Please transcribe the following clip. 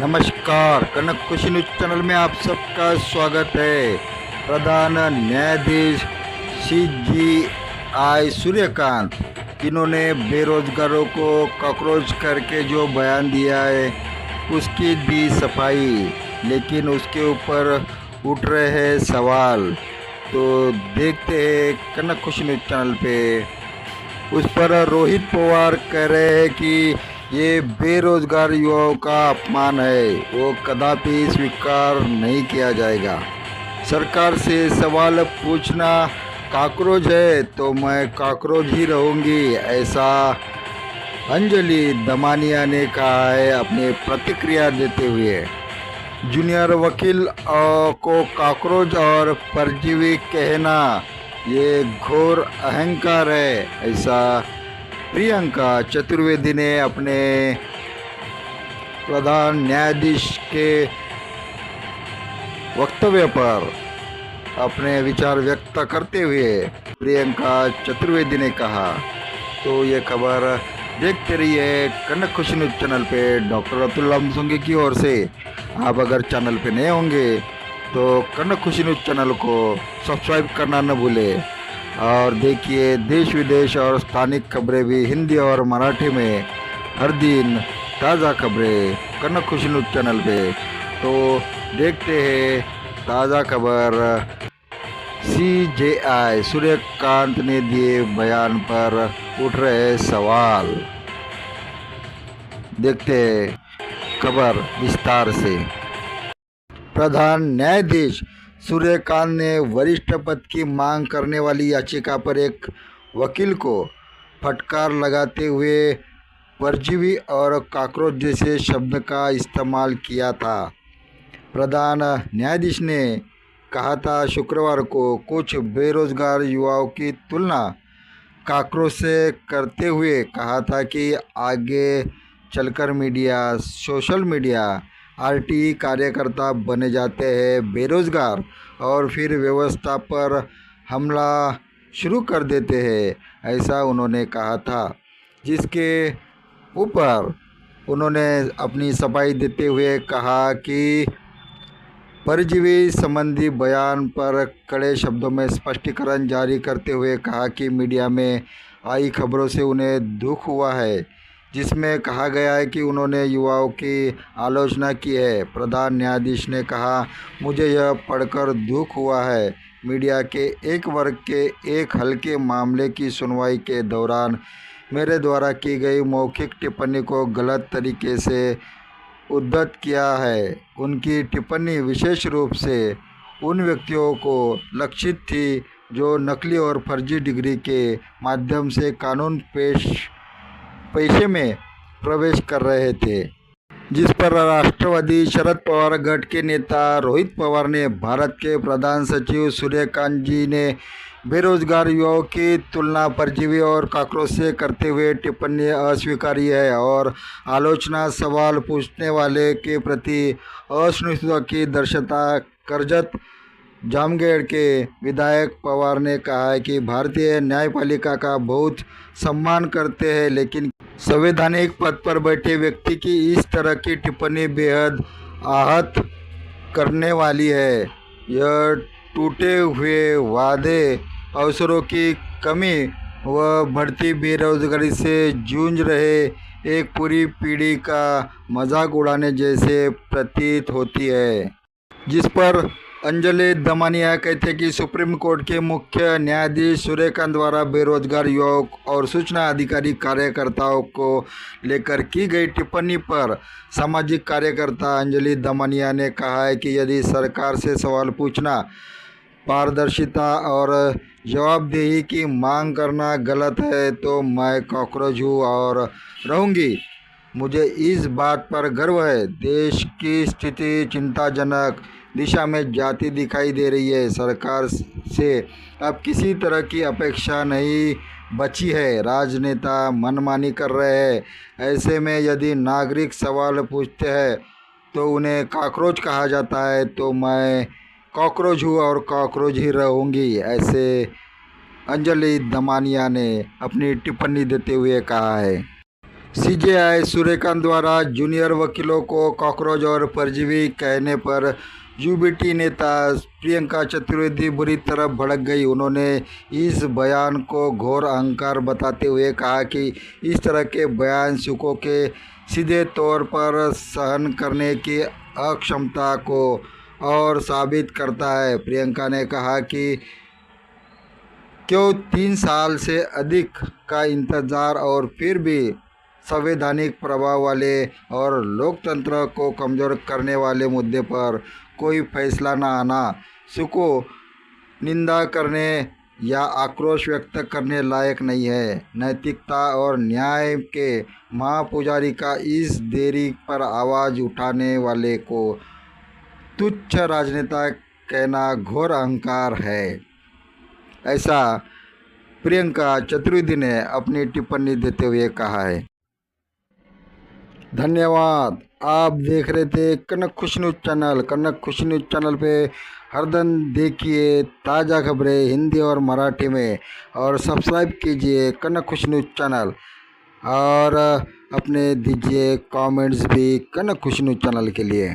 नमस्कार, कनक खुशी news channel में आप सबका स्वागत है। प्रधान न्यायाधीश CJI सूर्यकांत, इन्होंने बेरोजगारों को कॉकरोच करके जो बयान दिया है उसकी दी सफाई, लेकिन उसके ऊपर उठ रहे हैं सवाल। तो देखते हैं कनक खुशी न्यूज चैनल पे। उस पर रोहित पवार कह रहे हैं कि ये बेरोजगार युवाओं का अपमान है, वो कदापि स्वीकार नहीं किया जाएगा। सरकार से सवाल पूछना कॉकरोच है तो मैं कॉकरोच ही रहूँगी, ऐसा अंजलि दमानिया ने कहा है अपनी प्रतिक्रिया देते हुए। जूनियर वकील को कॉकरोच और परजीवी कहना ये घोर अहंकार है, ऐसा प्रियंका चतुर्वेदी ने अपने प्रधान न्यायाधीश के वक्तव्य पर अपने विचार व्यक्त करते हुए प्रियंका चतुर्वेदी ने कहा। तो ये खबर देखते रहिए कनक खुशी न्यूज चैनल पे डॉक्टर अतुल अमसोंगे की ओर से। आप अगर चैनल पे नए होंगे तो कनक खुशी न्यूज चैनल को सब्सक्राइब करना न भूलें और देखिए देश विदेश और स्थानिक खबरें भी हिंदी और मराठी में हर दिन ताज़ा खबरें कनक खुशी न्यूज चैनल पे। तो देखते हैं ताज़ा खबर। CJI सूर्यकांत ने दिए बयान पर उठ रहे सवाल। देखते हैं खबर विस्तार से। प्रधान न्यायाधीश सूर्यकांत ने वरिष्ठ पद की मांग करने वाली याचिका पर एक वकील को फटकार लगाते हुए परजीवी और कॉकरोच जैसे शब्द का इस्तेमाल किया था। प्रधान न्यायाधीश ने कहा था शुक्रवार को कुछ बेरोजगार युवाओं की तुलना कॉकरोच से करते हुए कहा था कि आगे चलकर मीडिया, सोशल मीडिया, RTI कार्यकर्ता बने जाते हैं बेरोजगार और फिर व्यवस्था पर हमला शुरू कर देते हैं, ऐसा उन्होंने कहा था। जिसके ऊपर उन्होंने अपनी सफाई देते हुए कहा कि परजीवी संबंधी बयान पर कड़े शब्दों में स्पष्टीकरण जारी करते हुए कहा कि मीडिया में आई खबरों से उन्हें दुख हुआ है, जिसमें कहा गया है कि उन्होंने युवाओं की आलोचना की है। प्रधान न्यायाधीश ने कहा, मुझे यह पढ़कर दुख हुआ है। मीडिया के एक वर्ग के एक हल्के मामले की सुनवाई के दौरान मेरे द्वारा की गई मौखिक टिप्पणी को गलत तरीके से उद्धृत किया है। उनकी टिप्पणी विशेष रूप से उन व्यक्तियों को लक्षित थी जो नकली और फर्जी डिग्री के माध्यम से कानून पेशे में प्रवेश कर रहे थे। जिस पर राष्ट्रवादी शरद पवार गठ के नेता रोहित पवार ने भारत के प्रधान सचिव सूर्यकांत जी ने बेरोजगार युवाओं की तुलना परजीवी और कॉकरोच से करते हुए टिप्पणी अस्वीकार्य है और आलोचना सवाल पूछने वाले के प्रति असहिष्णुता की दर्शाता। करजत जामगढ़ के विधायक पवार ने कहा है कि भारतीय न्यायपालिका का बहुत सम्मान करते हैं, लेकिन संवैधानिक पद पर बैठे व्यक्ति की इस तरह की टिप्पणी बेहद आहत करने वाली है। यह टूटे हुए वादे, अवसरों की कमी व बढ़ती बेरोजगारी से जूझ रहे एक पूरी पीढ़ी का मजाक उड़ाने जैसे प्रतीत होती है। जिस पर अंजलि दमानिया कहते हैं कि सुप्रीम कोर्ट के मुख्य न्यायाधीश सूर्यकांत द्वारा बेरोजगार युवाओं और सूचना अधिकारी कार्यकर्ताओं को लेकर की गई टिप्पणी पर सामाजिक कार्यकर्ता अंजलि दमानिया ने कहा है कि यदि सरकार से सवाल पूछना, पारदर्शिता और जवाबदेही की मांग करना गलत है तो मैं कॉकरोच हूँ और रहूँगी। मुझे इस बात पर गर्व है। देश की स्थिति चिंताजनक दिशा में जाती दिखाई दे रही है। सरकार से अब किसी तरह की अपेक्षा नहीं बची है। राजनेता मनमानी कर रहे हैं। ऐसे में यदि नागरिक सवाल पूछते हैं तो उन्हें कॉकरोच कहा जाता है, तो मैं कॉकरोच हूँ और कॉकरोच ही रहूँगी, ऐसे अंजलि दमानिया ने अपनी टिप्पणी देते हुए कहा है। सीजेआई सूर्यकांत द्वारा जूनियर वकीलों को कॉकरोच और परजीवी कहने पर यूबीटी नेता प्रियंका चतुर्वेदी बुरी तरह भड़क गई। उन्होंने इस बयान को घोर अहंकार बताते हुए कहा कि इस तरह के बयान शिक्षकों के सीधे तौर पर सहन करने की अक्षमता को और साबित करता है। प्रियंका ने कहा कि क्यों 3 साल से अधिक का इंतजार और फिर भी संवैधानिक प्रभाव वाले और लोकतंत्र को कमज़ोर करने वाले मुद्दे पर कोई फैसला न आना शिक्षकों निंदा करने या आक्रोश व्यक्त करने लायक नहीं है। नैतिकता और न्याय के महापुजारी का इस देरी पर आवाज़ उठाने वाले को तुच्छ राजनेता कहना घोर अहंकार है, ऐसा प्रियंका चतुर्वेदी ने अपनी टिप्पणी देते हुए कहा है। धन्यवाद। आप देख रहे थे कनक खुशी न्यूज़ चैनल। कनक खुशी न्यूज़ चैनल पे हर दिन देखिए ताज़ा खबरें हिंदी और मराठी में, और सब्सक्राइब कीजिए कनक खुशी न्यूज़ चैनल, और अपने दीजिए कमेंट्स भी कनक खुशी न्यूज़ चैनल के लिए।